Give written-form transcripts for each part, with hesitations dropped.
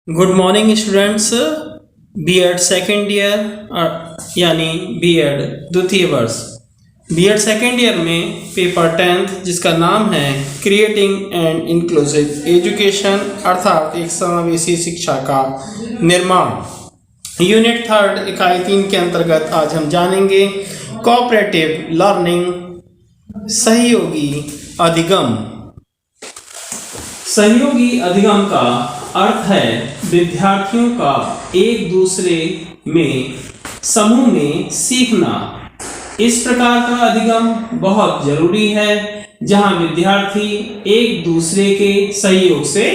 Good morning students. BEd second year यानी BEd द्वितीय वर्ष बीएड सेकेंड ईयर में पेपर 10th जिसका नाम है क्रिएटिंग एंड इंक्लूसिव एजुकेशन अर्थात एक समावेशी शिक्षा का निर्माण यूनिट 3 इकाई 3 के अंतर्गत आज हम जानेंगे कोऑपरेटिव लर्निंग सहयोगी अधिगम। सहयोगी अधिगम का अर्थ है विद्यार्थियों का एक दूसरे में समूह में सीखना। इस प्रकार का अधिगम बहुत जरूरी है जहां विद्यार्थी एक दूसरे के सहयोग से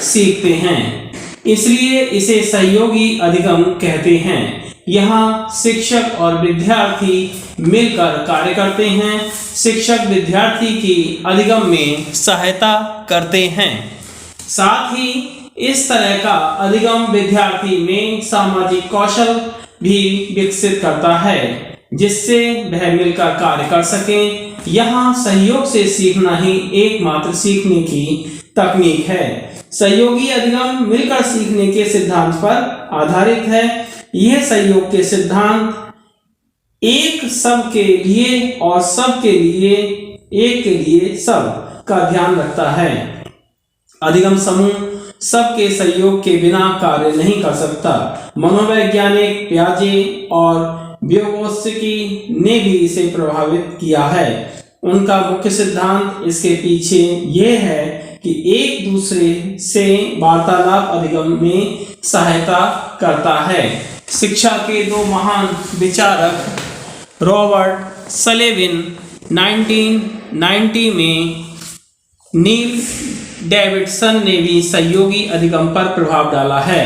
सीखते हैं, इसलिए इसे सहयोगी अधिगम कहते हैं। यहाँ शिक्षक और विद्यार्थी मिलकर कार्य करते हैं। शिक्षक विद्यार्थी की अधिगम में सहायता करते हैं। साथ ही इस तरह का अधिगम विद्यार्थी में सामाजिक कौशल भी विकसित करता है जिससे वह मिलकर कार्य कर सकें। यहाँ सहयोग से सीखना ही एकमात्र सीखने की तकनीक है। सहयोगी अधिगम मिलकर सीखने के सिद्धांत पर आधारित है। यह सहयोग के सिद्धांत एक सब के लिए और सब के लिए एक के लिए सब का ध्यान रखता है। अधिगम समूह सबके सहयोग के बिना कार्य नहीं कर सकता। मनोवैज्ञानिक प्याजे और व्योगोत्स्की ने भी इसे प्रभावित किया है। उनका मुख्य सिद्धांत इसके पीछे यह है कि एक दूसरे से वार्तालाप अधिगम में सहायता करता है। शिक्षा के दो महान विचारक रॉबर्ट सलेविन 1990 में नील डेविडसन ने भी सहयोगी अधिगम पर प्रभाव डाला है।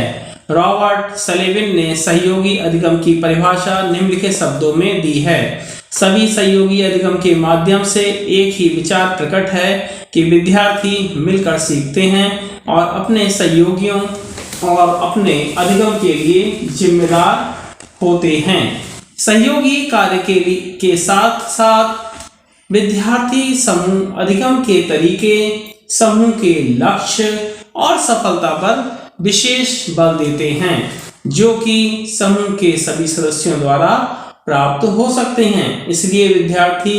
रॉबर्ट सलेविन ने सहयोगी अधिगम की परिभाषा निम्नलिखित शब्दों में दी है। सभी सहयोगी अधिगम के माध्यम से एक ही विचार प्रकट है कि विद्यार्थी मिलकर सीखते हैं और अपने सहयोगियों और अपने अधिगम के लिए जिम्मेदार होते हैं। सहयोगी कार्य के साथ साथ विद्यार्थी समूह अधिगम के तरीके, समूह के लक्ष्य और सफलता पर विशेष बल देते हैं जो कि समूह के सभी सदस्यों द्वारा प्राप्त हो सकते हैं। इसलिए विद्यार्थी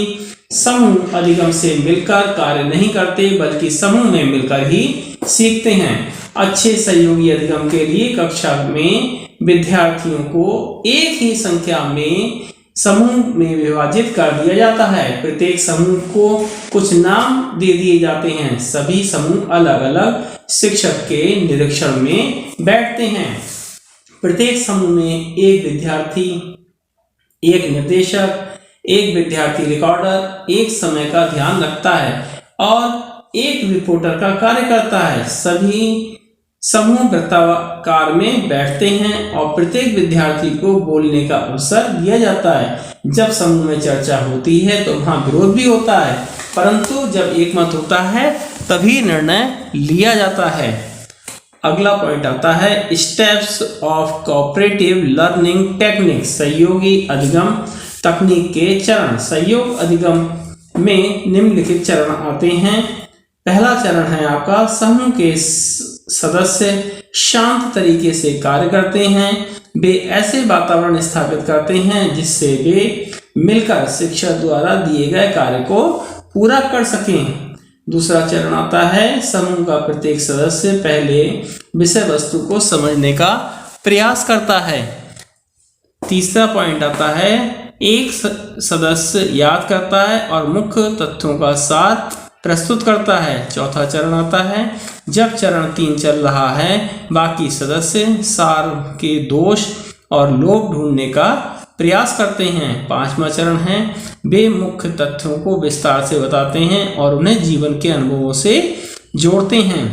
समूह अधिगम से मिलकर कार्य नहीं करते बल्कि समूह में मिलकर ही सीखते हैं। अच्छे सहयोगी अधिगम के लिए कक्षा में विद्यार्थियों को एक ही संख्या में समूह में विभाजित कर दिया जाता है। प्रत्येक समूह को कुछ नाम दे दिए जाते हैं। सभी समूह अलग अलग शिक्षक के निरीक्षण में बैठते हैं। प्रत्येक समूह में एक विद्यार्थी, एक निर्देशक, एक विद्यार्थी रिकॉर्डर एक समय का ध्यान रखता है और एक रिपोर्टर का कार्य करता है। सभी समूह वृत्ताकार में बैठते हैं और प्रत्येक विद्यार्थी को बोलने का अवसर दिया जाता है। जब समूह में चर्चा होती है तो वहाँ विरोध भी होता है, परंतु जब एकमत होता है तभी निर्णय लिया जाता है। अगला पॉइंट आता है steps of cooperative learning technique, सहयोगी अधिगम तकनीक के चरण। सहयोग अधिगम में निम्नलिखित चरण आते हैं। पहला चरण है आपका समूह के सदस्य शांत तरीके से कार्य करते हैं। वे ऐसे वातावरण स्थापित करते हैं जिससे वे मिलकर शिक्षक द्वारा दिए गए कार्य को पूरा कर सकें। दूसरा चरण आता है समूह का प्रत्येक सदस्य पहले विषय वस्तु को समझने का प्रयास करता है। तीसरा पॉइंट आता है एक सदस्य याद करता है और मुख्य तथ्यों का सार प्रस्तुत करता है। चौथा चरण आता है जब चरण 3 चल रहा है बाकी सदस्य सार के दोष और लोभ ढूंढने का प्रयास करते हैं। पांचवा चरण है वे मुख्य तथ्यों को विस्तार से बताते हैं और उन्हें जीवन के अनुभवों से जोड़ते हैं।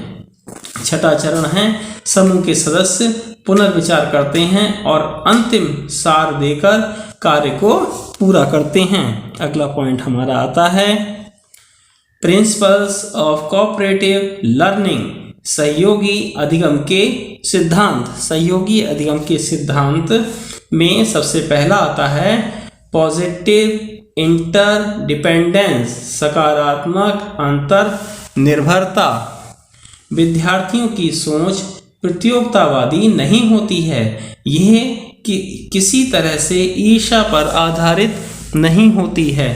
छठा चरण है समूह के सदस्य पुनर्विचार करते हैं और अंतिम सार देकर कार्य को पूरा करते हैं। अगला पॉइंट हमारा आता है प्रिंसिपल्स ऑफ कोऑपरेटिव लर्निंग, सहयोगी अधिगम के सिद्धांत। सहयोगी अधिगम के सिद्धांत में सबसे पहला आता है पॉजिटिव इंटरडिपेंडेंस, सकारात्मक अंतर निर्भरता। विद्यार्थियों की सोच प्रतियोगितावादी नहीं होती है। यह किसी तरह से ईर्ष्या पर आधारित नहीं होती है।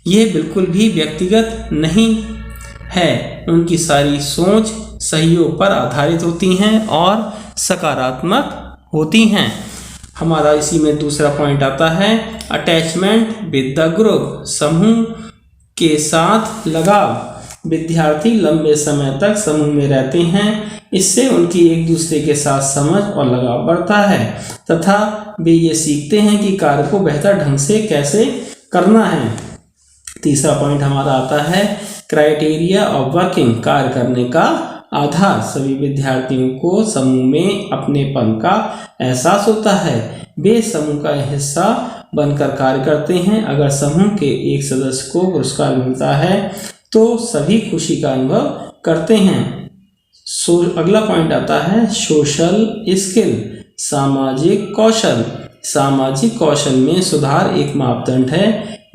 यह बिल्कुल भी व्यक्तिगत नहीं है। उनकी सारी सोच सहयोग पर आधारित होती हैं और सकारात्मक होती हैं। हमारा इसी में दूसरा पॉइंट आता है अटैचमेंट विद द ग्रुप, समूह के साथ लगाव। विद्यार्थी लंबे समय तक समूह में रहते हैं, इससे उनकी एक दूसरे के साथ समझ और लगाव बढ़ता है तथा वे ये सीखते हैं कि कार्य को बेहतर ढंग से कैसे करना है। तीसरा पॉइंट हमारा आता है क्राइटेरिया ऑफ वर्किंग, कार्य करने का आधार। सभी विद्यार्थियों को समूह में अपनेपन का एहसास होता है। वे समूह का हिस्सा बनकर कार्य करते हैं। अगर समूह के एक सदस्य को पुरस्कार मिलता है तो सभी खुशी का अनुभव करते हैं। अगला पॉइंट आता है सोशल स्किल, सामाजिक कौशल। सामाजिक कौशल में सुधार एक मापदंड है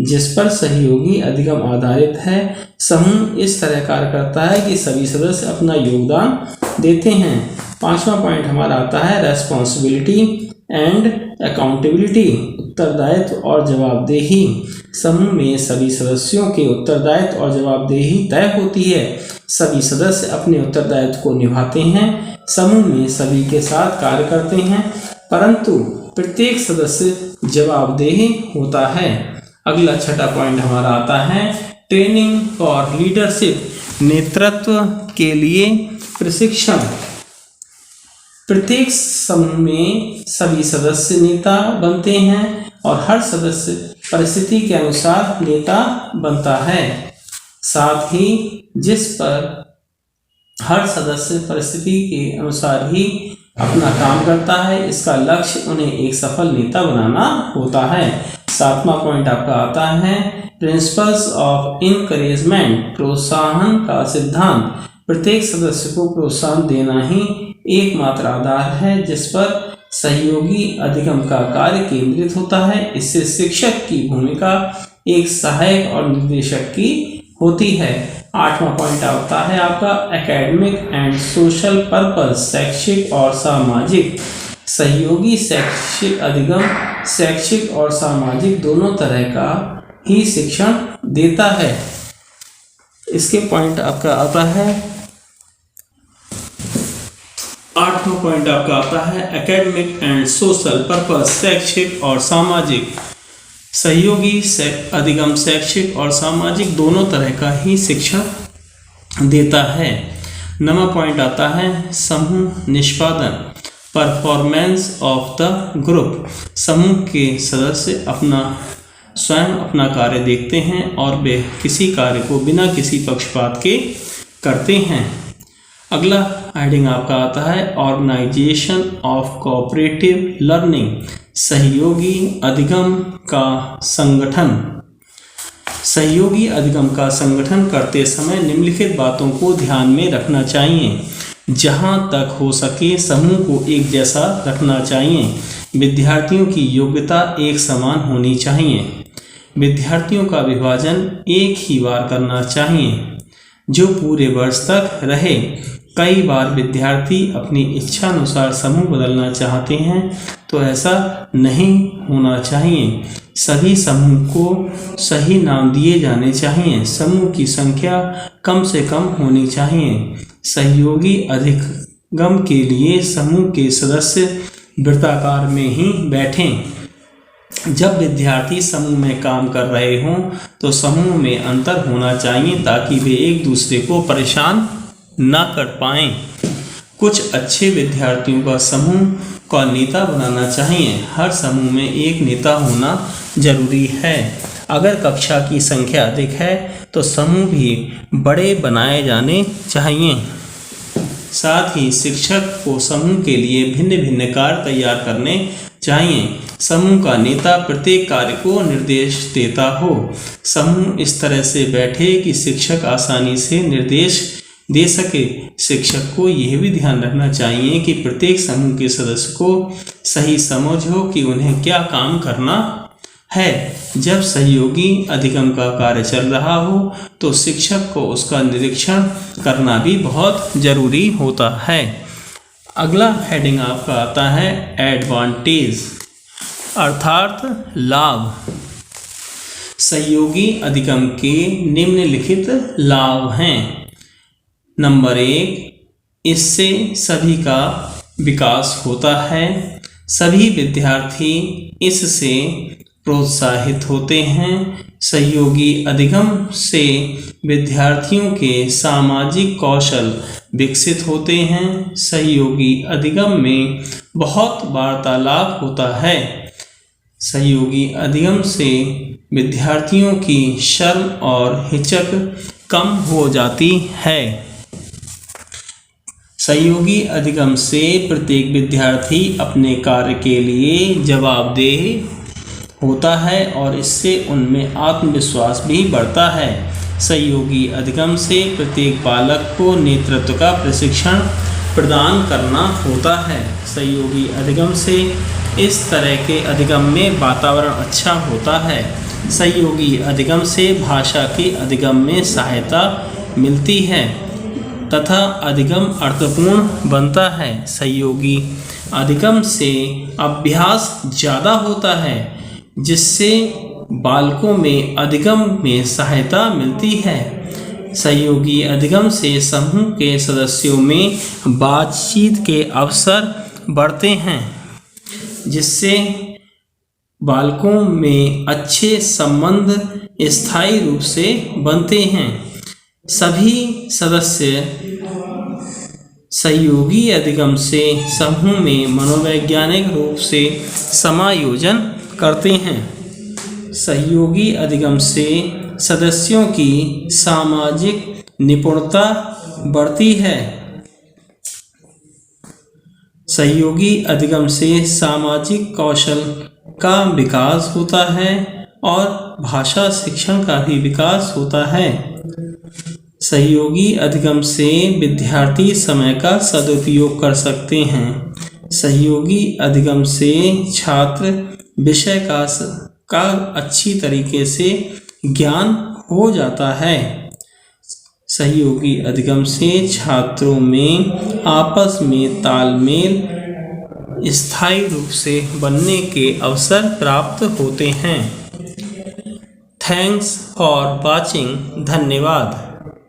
जिस पर सहयोगी अधिगम आधारित है। समूह इस तरह कार्य करता है कि सभी सदस्य अपना योगदान देते हैं। पांचवा पॉइंट हमारा आता है रेस्पॉन्सिबिलिटी एंड अकाउंटेबिलिटी, उत्तरदायित्व और जवाबदेही। समूह में सभी सदस्यों के उत्तरदायित्व और जवाबदेही तय होती है। सभी सदस्य अपने उत्तरदायित्व को निभाते हैं। समूह में सभी के साथ कार्य करते हैं, परंतु प्रत्येक सदस्य जवाबदेह होता है। अगला छठा पॉइंट हमारा आता है ट्रेनिंग फॉर लीडरशिप, नेतृत्व के लिए प्रशिक्षण। प्रत्येक समूह में सभी सदस्य नेता बनते हैं और हर सदस्य परिस्थिति के अनुसार नेता बनता है। साथ ही जिस पर हर सदस्य परिस्थिति के अनुसार ही अपना काम करता है, इसका लक्ष्य उन्हें एक सफल नेता बनाना होता है। सातवां पॉइंट आपका आता है प्रिंसिपल्स ऑफ इनकरेजमेंट, प्रोत्साहन का सिद्धांत। प्रत्येक सदस्य को प्रोत्साहन देना ही एकमात्र आधार है जिस पर सहयोगी अधिगम का कार्य केंद्रित होता है। इससे शिक्षक की भूमिका एक सहायक और निर्देशक की होती है। आठवां पॉइंट आता है आपका एकेडमिक एंड सोशल पर्पस, शैक्षिक और सामाजिक। सहयोगी शैक्षिक अधिगम शैक्षिक और सामाजिक दोनों तरह का ही शिक्षण देता है। इसके पॉइंट आपका आता है आठवां पॉइंट आपका आता है एकेडमिक एंड सोशल पर्पस, शैक्षिक और सामाजिक। सहयोगी अधिगम शैक्षिक और सामाजिक दोनों तरह का ही शिक्षण देता है। नवा पॉइंट आता है समूह निष्पादन, परफॉर्मेंस ऑफ द ग्रुप। समूह के सदस्य स्वयं अपना कार्य देखते हैं और वे किसी कार्य को बिना किसी पक्षपात के करते हैं। अगला हेडिंग आपका आता है ऑर्गेनाइजेशन ऑफ कोऑपरेटिव लर्निंग, सहयोगी अधिगम का संगठन। सहयोगी अधिगम का संगठन करते समय निम्नलिखित बातों को ध्यान में रखना चाहिए। जहाँ तक हो सके समूह को एक जैसा रखना चाहिए। विद्यार्थियों की योग्यता एक समान होनी चाहिए। विद्यार्थियों का विभाजन एक ही बार करना चाहिए जो पूरे वर्ष तक रहे। कई बार विद्यार्थी अपनी इच्छा अनुसार समूह बदलना चाहते हैं तो ऐसा नहीं होना चाहिए। सभी समूह को सही नाम दिए जाने चाहिए। समूह की संख्या कम से कम होनी चाहिए। सहयोगी अधिगम के लिए समूह के सदस्य वृत्ताकार में ही बैठें। जब विद्यार्थी समूह में काम कर रहे हों तो समूह में अंतर होना चाहिए ताकि वे एक दूसरे को परेशान ना कर पाएं। कुछ अच्छे विद्यार्थियों का समूह का नेता बनाना चाहिए। हर समूह में एक नेता होना जरूरी है। अगर कक्षा की संख्या अधिक है तो समूह भी बड़े बनाए जाने चाहिए। साथ ही शिक्षक को समूह के लिए भिन्न भिन्न कार्य तैयार करने चाहिए। समूह का नेता प्रत्येक कार्य को निर्देश देता हो। समूह इस तरह से बैठे कि शिक्षक आसानी से निर्देश दे सके। शिक्षक को यह भी ध्यान रखना चाहिए कि प्रत्येक समूह के सदस्य को सही समझ हो कि उन्हें क्या काम करना है। जब सहयोगी अधिगम का कार्य चल रहा हो तो शिक्षक को उसका निरीक्षण करना भी बहुत जरूरी होता है। अगला हेडिंग आपका आता है एडवांटेज अर्थात लाभ। सहयोगी अधिगम के निम्नलिखित लाभ हैं। नंबर 1, इससे सभी का विकास होता है। सभी विद्यार्थी इससे प्रोत्साहित होते हैं। सहयोगी अधिगम से विद्यार्थियों के सामाजिक कौशल विकसित होते हैं। सहयोगी अधिगम में बहुत वार्तालाप होता है। सहयोगी अधिगम से विद्यार्थियों की शर्म और हिचक कम हो जाती है। सहयोगी अधिगम से प्रत्येक विद्यार्थी अपने कार्य के लिए जवाबदेह होता है और इससे उनमें आत्मविश्वास भी बढ़ता है। सहयोगी अधिगम से प्रत्येक बालक को नेतृत्व का प्रशिक्षण प्रदान करना होता है। सहयोगी अधिगम से इस तरह के अधिगम में वातावरण अच्छा होता है। सहयोगी अधिगम से भाषा के अधिगम में सहायता मिलती है तथा अधिगम अर्थपूर्ण बनता है। सहयोगी अधिगम से अभ्यास ज़्यादा होता है जिससे बालकों में अधिगम में सहायता मिलती है। सहयोगी अधिगम से समूह के सदस्यों में बातचीत के अवसर बढ़ते हैं जिससे बालकों में अच्छे संबंध स्थायी रूप से बनते हैं। सभी सदस्य सहयोगी अधिगम से समूह में मनोवैज्ञानिक रूप से समायोजन करते हैं। सहयोगी अधिगम से सदस्यों की सामाजिक निपुणता बढ़ती है। सहयोगी अधिगम से सामाजिक कौशल का विकास होता है और भाषा शिक्षण का भी विकास होता है। सहयोगी अधिगम से विद्यार्थी समय का सदुपयोग कर सकते हैं। सहयोगी अधिगम से छात्र विषय का अच्छी तरीके से ज्ञान हो जाता है। सहयोगी अधिगम से छात्रों में आपस में तालमेल स्थायी रूप से बनने के अवसर प्राप्त होते हैं। Thanks for watching. धन्यवाद।